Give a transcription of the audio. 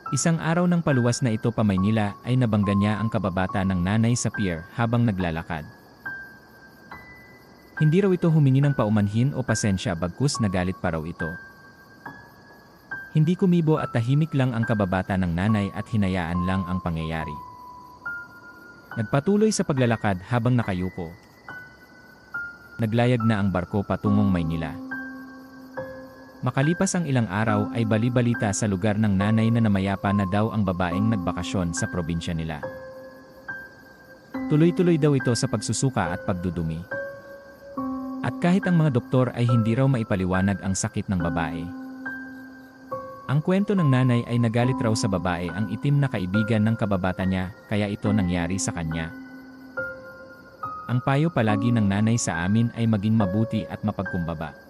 Isang araw ng paluwas na ito pa Maynila ay nabangga niya ang kababata ng nanay sa pier habang naglalakad. Hindi raw ito humingi ng paumanhin o pasensya bagkus nagalit pa raw ito. Hindi kumibo at tahimik lang ang kababata ng nanay at hinayaan lang ang pangyayari. Nagpatuloy sa paglalakad habang nakayuko. Naglayag na ang barko patungong Maynila. Makalipas ang ilang araw ay bali-balita sa lugar ng nanay na namayapa na daw ang babaeng nagbakasyon sa probinsya nila. Tuloy-tuloy daw ito sa pagsusuka at pagdudumi. At kahit ang mga doktor ay hindi raw maipaliwanag ang sakit ng babae. Ang kwento ng nanay ay nagalit raw sa babae ang itim na kaibigan ng kababata niya kaya ito nangyari sa kanya. Ang payo palagi ng nanay sa amin ay maging mabuti at mapagkumbaba.